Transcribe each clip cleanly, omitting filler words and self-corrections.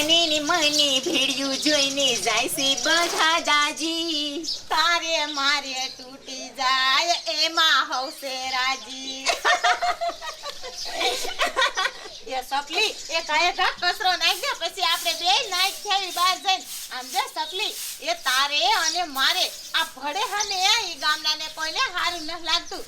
મને ને મને ભેળ્યું જોઈને જાય છે બધા દાજી તારે મારે તૂટી જાય એમાં હવસે રાજી એ સકલી એ કાયકા કસરો નાખ દે પછી આપણે બે નાખ થેવી બહાર જઈને આમ જે સકલી એ તારે અને મારે આ ભડે હને ઈ ગામડાને કોઈને હારું ન લાગતું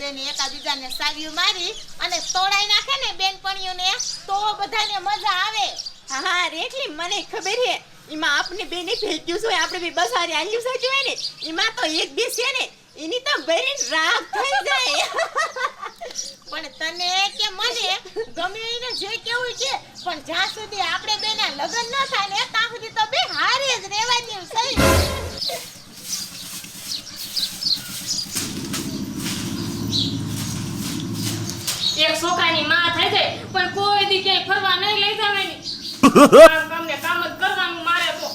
બેન એકાબીજાને સાવ્યું મારી અને તોડાઈ નાખે ને બેનપણીઓને તો બધાને મજા આવે હા હા રેટલી મને ખબર છે એમાં આપણે બેને ભેગ્યું છે આપણે બે બસ હારે આલ્યું સાચું હોય ને એમાં તો એક બે છે ને એની તો ભરીને રાગ થઈ જાય પણ તને કે મને ગમે એને જે કેવું છે પણ જ્યાં સુધી આપણે બેના લગ્ન ન થાય ને ત્યાં સુધી તો બે હારે જ રહેવાની સહી એક છોકરાની માં થાય છે પણ કોઈ દી ક્યાંય ફરવા નહીં લઈ જવાની કામને કામ જ કરવાનું મારે તો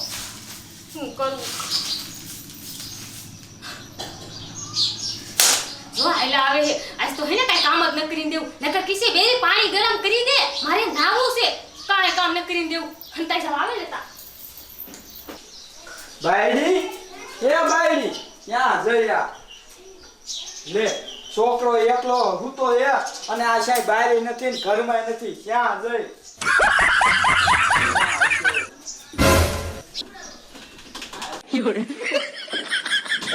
શું કરું જો આયલા આવે છે આજ તો હે ને કાઈ કામ જ ન કરીને દેવું નકર કિસે બે પાણી ગરમ કરી દે મારે નાવું છે કાઈ કામ ન કરીને દેવું હંતાઈ જવા આવે લેતા બાયડી એ બાયડી ક્યાં જઈયા લે છોકરો એકલો હૂતો એ અને આ સાહેબ બાયરી નથી ને ઘરમાં નથી ક્યાં જઈ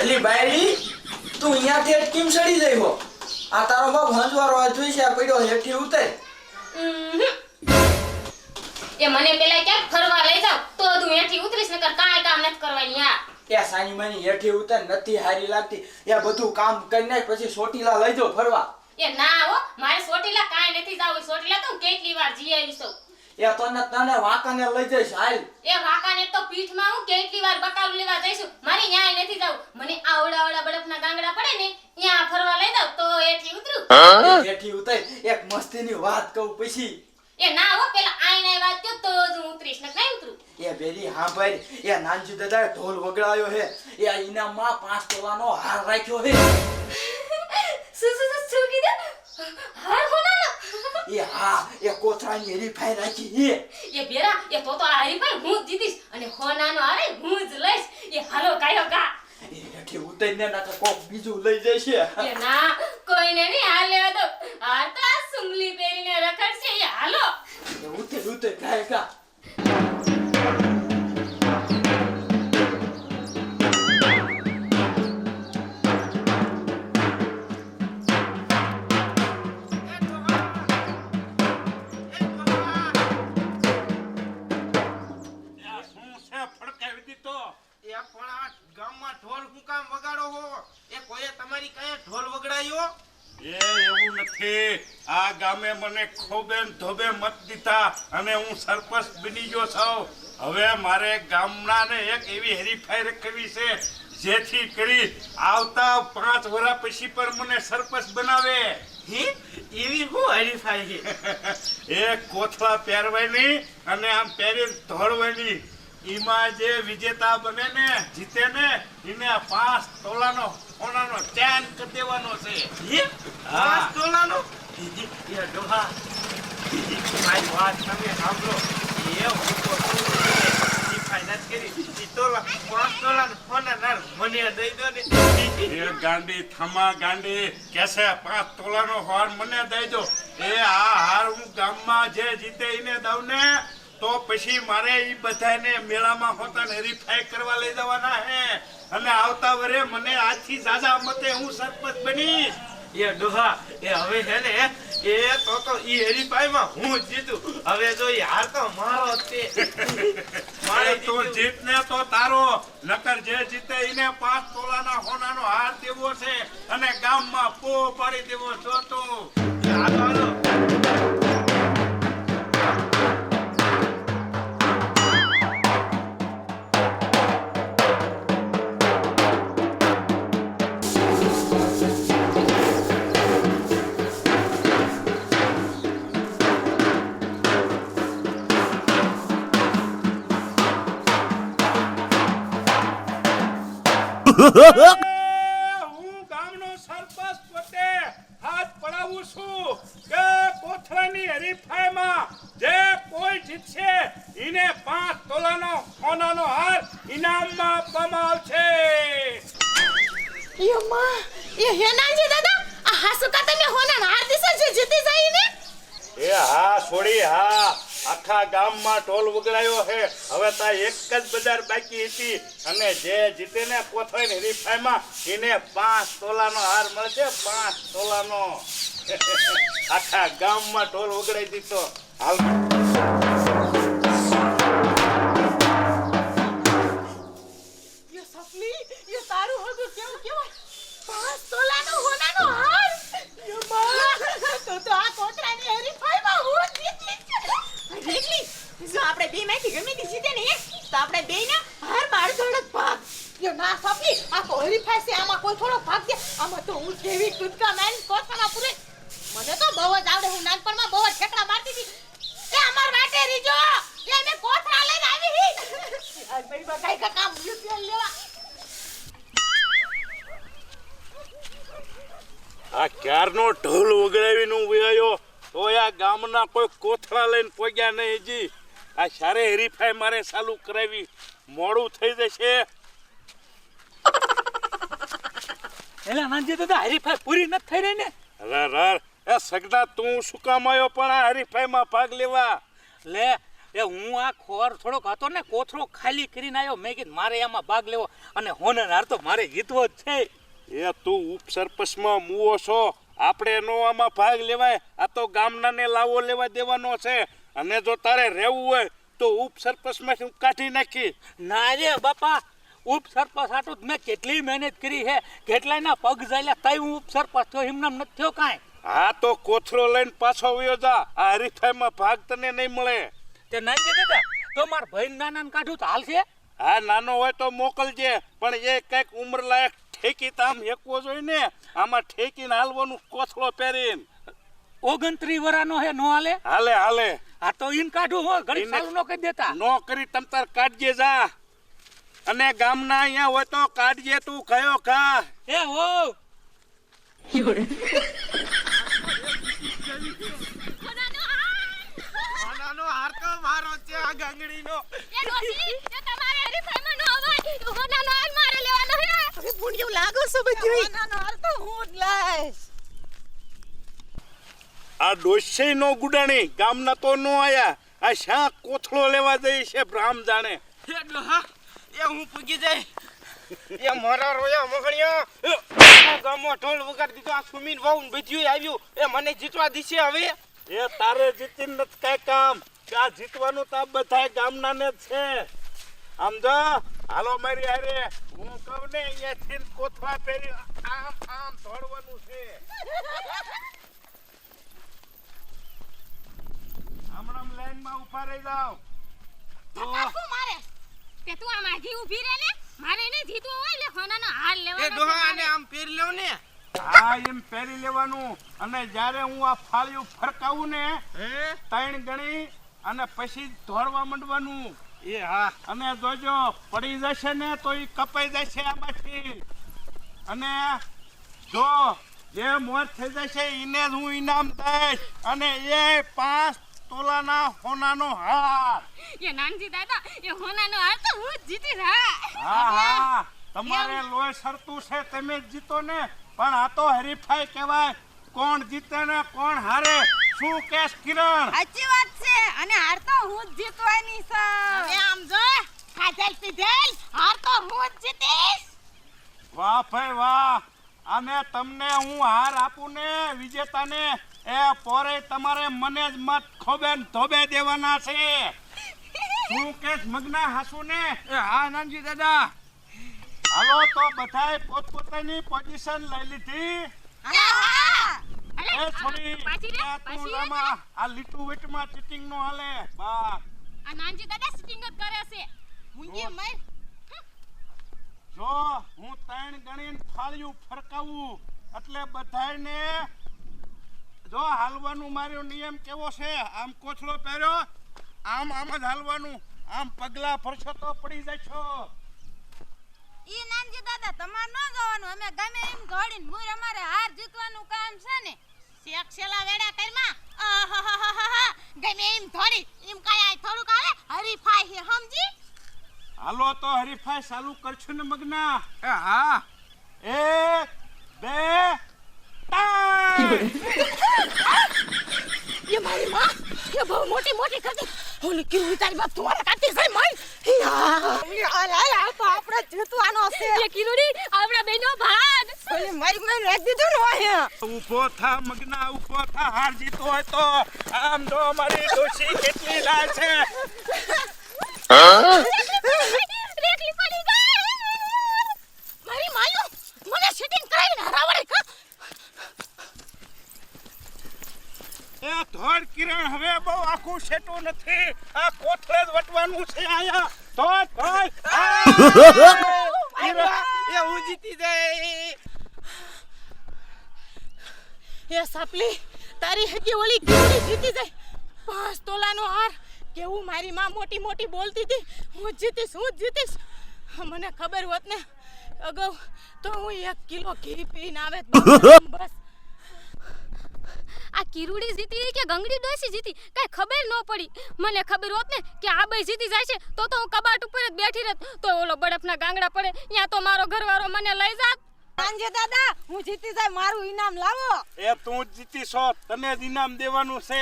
અલી બાયડી તું અહીંયાથી કેમ ચડી જઈ હો આ તારો બાપ હંજવારો આ જોઈ છે પડ્યો હેઠી ઉતર એ મને પેલા ક્યાં ફરવા લઈ જાવ તો તું એથી ઉતરીશ નકર કાઈ કામ નથી કરવાની આ એ સાની માની હેઠી ઉતર નથી હારી લાગતી એ બધું કામ કરીને પછી સોટીલા લઈ જાવ ફરવા એ ના હો મારે સોટીલા કાઈ નથી જાવું સોટીલા તો કેટલી વાર જી આવી છું એ તને વાંકાને લઈ જઈશ હાલ એ વાકાને તો પીઠમાં હું કેટલી વાર બકાલું લેવા જઈશું મારી ન્યાય નથી જાવ મને આવડા બરફના ગાંગડા પડે ને ત્યાં ફરવા લઈ જાવ તો એથી ઉતરું હેઠી ઉતર એક મસ્તીની વાત કહું પછી એ ના હો પેલા આઈને વાત કયો તો જ હું ઉતરીશ ને નહીં ઉતરું એ બેરી હા ભાઈ એ નાનજી દાદા ઢોલ વગડાયો હે એ ઇનામમાં 5 તોલાનો હાર રાખ્યો હે શું કીધું હાર હોનાનો એ હા એ કોથરાની હરીફાઈ રાખી એ બેરા એ તો આ હરીફાઈ હું જ જીતીશ અને હોનાનો હારે હું જ લઈશ એ હાલો કાયો કા એ હેઠી ઉતરીને નાકા કોક બીજું લઈ જશે એ ના કોઈને નહીં હાલ લેવા દો આ તો આ સુંગલી પહેરીને રખડશે એ હાલો એ ઉતર કાય કા આ ગામે મને ખોબે ધોબે મત દીધા અને હું સરપંચ બની ગયો છું હવે મારે ગામનાને એક એવી હરીફાઈ રાખવી છે જેથી કરી આવતા 5 વર્ષ પછી પર મને સરપંચ બનાવે એવી હું હરીફાઈ એ કોથળા પહેરવાની અને આમ પહેરી ધોળવાની ઈમાં જે વિજેતા બને ને જીતે ને એને 5 તોલાનો સોનાનો ચેન કરી દેવાનો છે 5 તોલાનો એ ડોહા મારી વાત તમે સાંભળો એ હું તો ફાઇનાન્સ કરી તોલા 5 તોલાનો સોના મને દઈ દો ને એ ગાંડી થમા ગાંડી કેસે 5 તોલાનો હાર મને દઈ દો એ આ હાર હું ગામમાં જે જીતે એને દઉં ને તો પછી મારે ઈ બધાને મેળામાં હોતાને હરીફાઈ કરવા લઈ જવાના હે અને આવતા વરે મને આજથી જાજા મતે હું સરપંચ બનીશ એ ડોહા એ હવે છે ને એ તો ઈ હરીફાઈમાં હું જીતું હવે જો ઈ હાર તો મારો તે મારે તો જીતને તો તારો નકર જે જીતે એને 5 તોલાના સોનાનો હાર દેવો છે અને ગામમાં પો પાડી દેવો છો તો હાલો હું ગામનો સરપંચ પોતે હાથ પડાવું છું કે કોથળાની હરીફાઈમાં જે કોઈ જીતશે એને 5 તોલાનો સોનાનો હાર ઇનામમાં આપવામાં આવશે. યમ્મા એ હેનાજી દાદા આ હાસુકા તમે હોના હાર દિશે જે જીતી જાય ને એ હા છોડી હા, આખા ગામમાં ઢોલ વગડાયો છે. હવે તા એક જ બજાર બાકી હતી અને જે જીતે ને કોથળીની હરીફાઈમાં એને 5 તોલાનો હાર મળશે. 5 તોલાનો આખા ગામમાં ઢોલ વગડાઈ દીધો. હાલ ये सपली ये तारू हगु केव केव 5 તોલાનો હોનાનો હાર યમ્મા તો આ કોતરાની હરીફાઈમાં હું જીતી રેગલી જો આપણે બે માંથી ગમે તે જીતે ને તો આપણે બે ને હાર બાર જોડક ભાગ યો ના સપલી આ તો હરીફાઈ છે આમાં કોઈ થોડો ભાગ દે આમાં તો હું કેવી કૂદકા મારી કોથળા પૂરે મને તો બહુ જ આવડે હું નાનપણમાં બહુ જ ઠેકડા મારતી હતી એ અમાર વાટે રીજો એ મે કોથળા લઈને આવી હી આજ ભાઈ બકાઈ કા કામ યુપીએલ લેવા આ ક્યારનો ઢોલ વગડાવીને હું વયો તો આ ગામના કોઈ કોથળા લઈને પોગ્યા નહીં હજી. આ સારે હરીફાઈ મારે ચાલુ કરાવી, મોડું થઈ જશે. એલા નાનજી દાદા હરીફાઈ પૂરી નથી થઈ રહી ને. અરે એ સગડા તું શું કામ આવ્યો પણ આ હરીફાઈમાં ભાગ લેવા? લે એ હું આ ખોર થોડોક હતો ને કોથળો ખાલી કરીને આવ્યો. મેં કીધું મારે એમાં ભાગ લેવો અને હોનર હાર તો મારે જીતવો જ છે. એ તું ઉપસરપંચમાં મુવો છો, આપણે નો આમાં ભાગ લેવાય. આ તો ગામનાને લાવો લેવા દેવાનો છે અને જો તારે રહેવું હોય તો ઉપસરપંચમાંથી કાઢી નાખી. ના રે બાપા, ઉપસરપંચ હાટું મેં કેટલી મહેનત કરી છે, કેટલાયના પગ ઝાલ્યા તઈ હું ઉપસરપંચ થયો, એમનામ નથી થયો કાંઈ. હા તો કોથળો લઈને પાછો વયો જા, આ હરીફાઈમાં ભાગ તને નહીં મળે. તે નાનજી દાદા તો મારા ભાઈ નાનાને કાઢું તો હાલશે? હા નાનો હોય તો મોકલજે, પણ એ કઈક ઉંમર લાયક ઠેકી તો આમ હેકવો જોઈએ ને. આમાં ઠેકીને હાલવાનું કોથળો પહેરીને. 29 વર્ષનો હે, નો હાલે? હાલે હાલે. આ તો ઈન કાઢું હો, ઘડી ઈને- ચાલુ નો કરી દેતા. નો કરી તમ તાર કાઢજે જા, અને ગામના અહીંયા હોય તો કાઢજે તું કયો કા. એ હો આનાનો હાર તો મારો છે આ ગાંગડીનો. એ ડોસી એ તમારે હરીફાઈમાં નો અવાય હોનાનો હાર મારે લેવાનો હે. અરે પુણ્યો લાગો છો બધી હોનાનો હાર તો હું જ લાઈશ આ ડોસે નો ગુડાણી, ગામના તો નો આયા. આ શા કોથળો લેવા જઈ છે બ્રાહ્મ જાણે. એટલે હા એ હું પૂગી જાય એ મારા રોયા મગણિયા ગામમાં ઢોલ વગાડી દીધો. આ સુમીન વાવ બધું આવ્યું એ મને જીતવા દીશે હવે. એ તારે જીતીને નથી કાંઈ કામ. આ જીતવાનું તો આ બધા ગામનાને જ છે. આમ જો હાલો મારી હારે, હું કહું ને અહીંયાથી કોથળા પહેરી આમ આમ દોડવાનું છે. હમણાં લાઈનમાં ઊભા રહી જાઓ. શું મારે તે તું આ માગી ઊભી રહે ને, મારે એને જીતવો હોય એટલે હોનાનો હાર એ લેવાનો ડોહા આને આમ પહેરી લેવ ને. હા એમ પહેરી લેવાનું, અને જ્યારે હું આ ફાળિયું ફરકાવું ને હે 3 ગણી અને પછી દોડવા માંડવાનું. એ હા અને જોજો પડી જશે ને તો ઈ કપાઈ જશે આમાંથી. અને જો જે મોત થઈ જશે એને જ હું ઇનામ દઈશ, અને એ 5 તોલાના સોનાનો હાર. એ નાનજી દાદા એ હોનાનો હાર તો હું જ જીતી રા. હા તમારે લોહી સરતું છે, તમે જ જીતો ને. પણ આ તો હરીફાઈ કહેવાય, કોણ જીતે ને કોણ હારે. શું કેસ કિરણ? સાચી વાત છે, અને હાર તો હું જ જીતવાની છે. હવે આમ જો ખાધેલ પીધેલ હાર તો હું જ જીતીશ. વાહ ભાઈ વાહ. અને તમને હું હાર આપું ને વિજેતાને, એ પોરે તમારે મને જ મત ખોબે ને ધોબે દેવાના છે. શું કેસ મગના હાસુ ને? એ હા નાનજી દાદા. હાલો તો બધાય પોતપોતાની પોઝિશન લઈ લીધી. એ છોડી પાછી રે, એ તું પાછી રે. આમાં આ લીટુ વીટમાં ચીટિંગ નો હાલે. બા આ નાનજી દાદા સ્ટિંગ જ કરે છે. મુંજે મર જો હું 3 ગણીને ફાળિયું ફરકાવું એટલે બધાયને જો હાલવાનું. મારો નિયમ કેવો છે? આમ કોથળો પહેર્યો, આમ આમ જ હાલવાનું. આમ પગલા ફરશો તો પડી જશો. ઈ નાનજી દાદા તમાર ન જવાનું, અમે ગમે એમ દોડીને મુર અમારે હાર જીતવાનું કામ છે ને. શેક શેલા વેડા કરમાં આહાહાહાહા. ગમે એમ થોડી એમ કાંઈ આ થોડુંક આવે હરીફાઈ છે સમજી હાલો તો હરીફાઈ ચાલુ કરશું ને મગના હા 1 2 3 ये मारी माँ ये बहुत मोटी मोटी करती ओली क्यों तारी बाप तुम्हारा काटी सही मार યાર તો આપણે જીતવાનો છે એ કિરુડી આપણા બેનો ભાગ ઓલી મારી મેં રાખ દીધો ને અહીંયા ઊભો થા મગના ઊભો થા હાર જીતો હોય તો આમ જો મારી ડોશી કેટલી લાલ છે રેખલી પડી ગઈ મારી માયો મને શૂટિંગ કરાવીને હરાવડે કા એ ધોળ કિરણ હવે બહુ આખું સેટું નથી આ કોથળે જ વટવાનું છે આયા ધોળ ધોળ એ હું જીતી જાય એ સાપલી તારી હજી ઓલી કીડી જીતી જાય 5 તોલાનો હાર કેવું મારી માં મોટી મોટી બોલતી હતી હું જીતીશ મને ખબર હોત ને અગાઉ તો હું 1 કિલો ઘી પીને આવે બસ આ કિરુડી જીતી કે ગંગડી ડોસી જીતી કઈ ખબર ન પડી મને ખબર હોત ને કે આ બે જીતી જાય છે તો હું કબાટ ઉપર જ બેઠી રહેત તો ઓલો બરફના ગાંગડા પડે ત્યાં તો મારો ઘરવાળો મને લઈ જાત સાંજે દાદા હું જીતી જાય મારું ઇનામ લાવો એ તું જ જીતી છો તને જ ઇનામ દેવાનું છે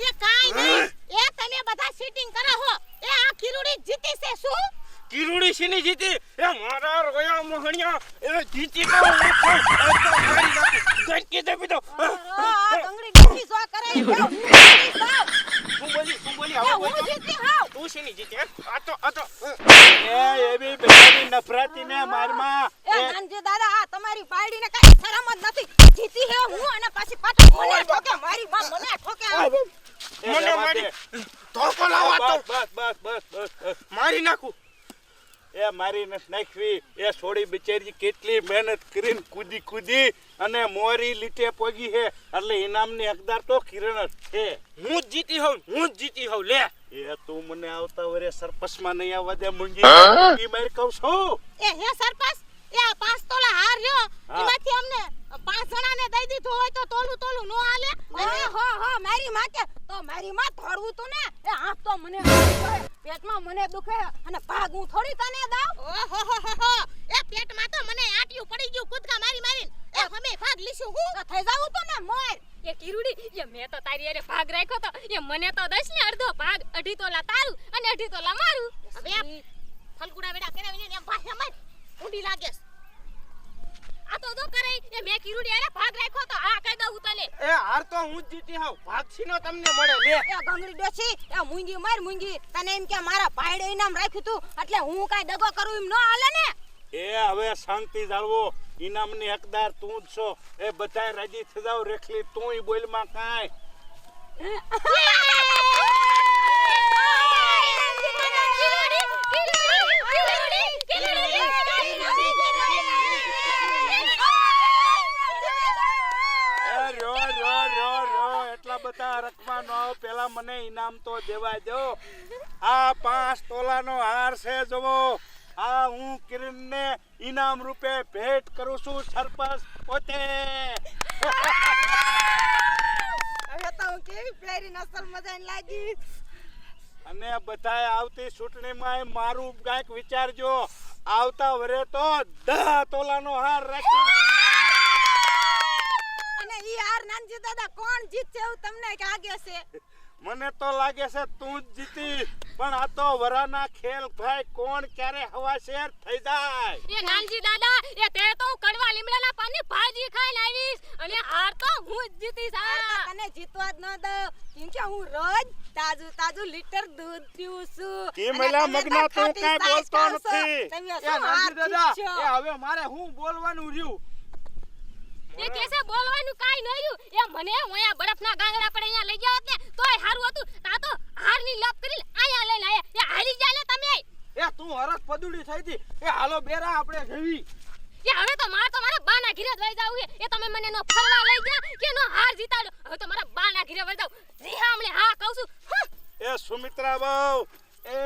એ કાઈ નહીં એ તમે બધા સીટિંગ કરો હો એ આ ખીરુડી જીતી છે શું કિરુડી શીની જીતી એ મારા રોયા મોહણિયા એ જીતી તો હું ગટકી દે બીતો આ ગંગડી ડોસી સો કરે હું બોલી એ હું જીતી હાવ તું શીની જીતી આ તો એ એવી બેની નફરતીને મારમાં એ નાનજી દાદા આ તમારી પાડીને કાઈ શરમ જ નથી જીતી હે હું અને પાછી પાટો મને ઠોકે મારી માં મને ઠોકે મને મારી ધોકો લાવો તો બસ મારી નાખું એ મારી નથી નાખવી એ છોડી બિચારી કેટલી મહેનત કરીને કૂદી અને મોરી લીટે પોગી છે એટલે ઇનામની હકદાર તો કિરણ જ છે હું જ જીતી હોઉં લે એ તું મને આવતા વરે સરપસમાં નહીં આવવા દે મૂંગી મારી કહું છું એ હે સરપંચ એ આ 5 તોલા હાર રહ્યો હા. એમાંથી અમને 5 જણાને દઈ દીધું હોય તો તોલું નો હાલે અને હો મારી માકે તો મારી માં થોડવું તું ને એ આપ તો મને પેટમાં મને દુખે અને ભાગ હું થોડી તને દઉં ઓહો એ પેટમાં તો મને આટિયું પડી ગયું કૂદકા મારીને એ અમે ભાગ લીશું હું તો થઈ જાવું તો ને મોર એ કિરુડી એ મેં તો તારી અરે ભાગ રાખ્યો તો એ મને તો દસ ને અડધો ભાગ 2.5 તોલા તારું અને 2.5 તોલા મારું હવે ફલગુડા વેડા કરાવીને એમ ભાષા માર ઊંડી લાગે આ તો કરે એ મેં કિરુડી અરે ભાગ રાખ્યો તો આ કઈ દઉં તને એ હાર તો હું જ જીતી હોઉં ભાગ છીનો તમને મળે લે એ ગંગડી ડોસી એ મૂંગી માર મૂંગી તને એમ કે મારા ભાઈડે ઇનામ રાખ્યું તું એટલે હું કાઈ દગો કરું એમ ન હાલે ને એ હવે શાંતિ જાળવો ઇનામની હકદાર તું જ છો એ બધાય રાજી થઈ જાવ રેખલી તુંય બોલમાં કાંઈ એટલા બધા રકમા નો પેલા મને ઇનામ તો દેવા દો આ 5 તોલાનો હાર છે જોવો આ હું કિરણને ઇનામ રૂપે ભેટ કરું છું સરપંચ પોતે હવે તો હું કેવી પ્યારી નસલ મજાની લાગી અને બધાય આવતી ચૂંટણીમાં મારું કાંઈક વિચારજો આવતા વરે તો 10 તોલાનો હાર રાખી અને ઈ હાર નાનજી દાદા કોણ જીતશે એવું તમને લાગે છે મને તો લાગે છે તું જ જીતી પણ આ તો વરાના ખેલ ભાઈ કોણ ક્યારે હવાશેર થઈ જાય એ નાનજી દાદા એ તે તો કડવા લીમડાના પાનની ભાજી ખાઈને આવીશ અને હાર તો હું જ જીતીશ આ તને જીતવા જ ન દઉં કેમ કે હું રોજ તાજું લીટર દૂધ પીઉં છું કેમ એલા મગના તું કાંઈ બોલતો નથી તમે એ શું હાર નાનજી દાદા જીતશો? એ હવે મારે હું બોલવાનું રહ્યું એ કેસે બોલવાનું કાઈ ન રહ્યું એ મને ઓયા બરફના ગાંગડા પડે અહીંયા લઈ ગયા હોત ને તોય હારું હતું તા તો હારની લપ કરીને અહીંયા લઈને આયા એ હારી ગયા ને તમે એ તું હરખ પદુડી થઈ હતી એ હાલો બેરા આપણે જેવી એ હવે તો મારા બાના ઘરે જ વઈ જાવું એ તમે મને નો ફરવા લઈ ગયા કે નો હાર જીતાડો હવે તો મારા બાના ઘરે વઈ જાવ રીહામણે હા કહું છું એ સુમિત્રા બહુ એ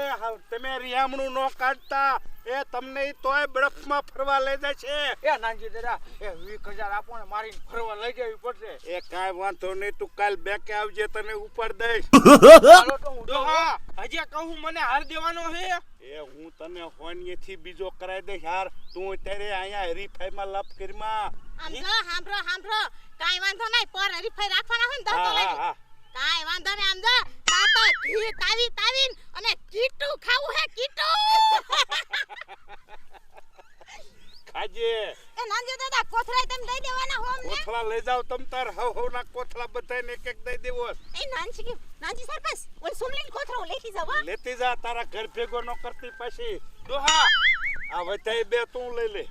તમે રિયામણું નો કાઢતા એ તમને ઈ તોય બરફમાં ફરવા લઈ જાય છે. એ નાનજી દાદા એ 20,000 આપો ને મારી ફરવા લઈ જવી પડશે. એ કાંઈ વાંધો નહીં, તું કાલ બેકે આવજે, તને ઉપર દઈશ. હાલો તો હું ડોહા હજી કહું મને હાર દેવાનો છે. એ હું તને હોનીએથી બીજો કરાવી દઈશ યાર. તું અત્યારે અહીંયા હરીફાઈમાં લપ કરીમાં. આમ જો હાંભળો કાઈ વાંધો નહીં પર હરીફાઈ રાખવાના હોય ને તો હા, લઈ હા. કાઈ વાંધો નહીં. આમ જો તાતો ઘી તાવીન અને કીટું ખાવું હે કીટું. ખાજે. એ નાનજી દાદા કોથળા તેમ દઈ દેવાના હો અમને. કોથળા લઈ જાવ તમ તાર હવના કોથળા બધાને એક દઈ દેવો. એ નાનજી સરપંચ ઓલ સુમલીન કોથળો લેતી જાવ હો. લેતી જા, તારા ઘર ભેગો ન કરતી પછી. ડોહા આ વધાઈ બે તું લઈ લે.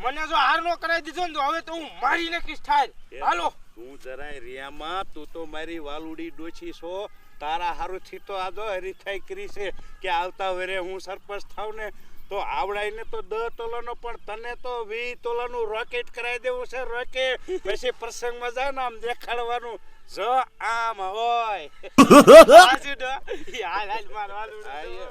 મને જો હાર નો કરાવી દીધો ને તો હવે તો હું મારી નાખીશ ઠાર. હાલો તું જરાય રિયામાં, તું તો મારી વાલુડી ડોછી છો. તારા હારુથી તો આ જો હરીફાઈ કરી છે કે આવતા વરે હું સરપંચ થાવ ને તો આવડાઈને તો 10 તોલાનો પણ તને તો 20 તોલાનું રોકેટ કરાવી દેવું છે. રોકેટ પછી પ્રસંગમાં જાય ને આમ દેખાડવાનું જો આમ હોય. હાલ મારવાનું. આય.